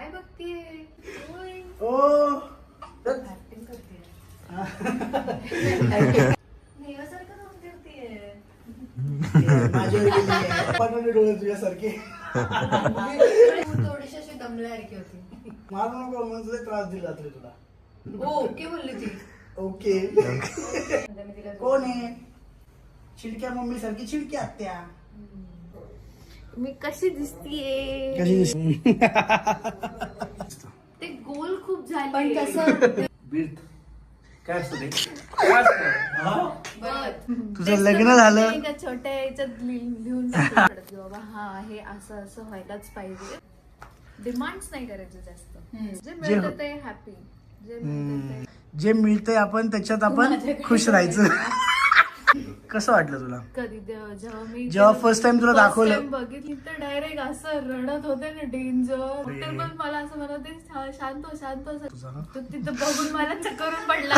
काय बघतीये? ओ ऍक्टिंग करतीये. नेहासारखं जाऊन करतीये. माझे डोळे तुझ्यासारखे. तू थोडीशी अशी दमल्यासारखी होती. मला नको म्हणजे त्रास दिला तरी तुला. ओके बोलली ती. ओके. म्हणजे मी तिला कोण आहे? चिडक्या मम्मी सारखी चिडक्या आत्या. मी कशी दिसतीये? कशी ते गोल खूप झाले. पण कसं बीट काय असतं ते? तुझं लग्न झालं? छोट्या याच्यात लिहून टाकलं की बाबा हा हे असं असं व्हायलाच पाहिजे. डिमांड्स नाही करायचे जास्त. जे मिळतं ते हॅपी. जे मिळतं ते जे मिळतंय आपण त्याच्यात आपण खुश राहायचं. कसं वाटलं तुला कधी जेव्हा first time तुला दाखवलं? बघितली तर डायरेक्ट असं रडत होते ना डेंजर. तर पण मला असं म्हणत शांत हो शांत हो. तुझा ना? तर तिथं बघून मला चक्करून पडला.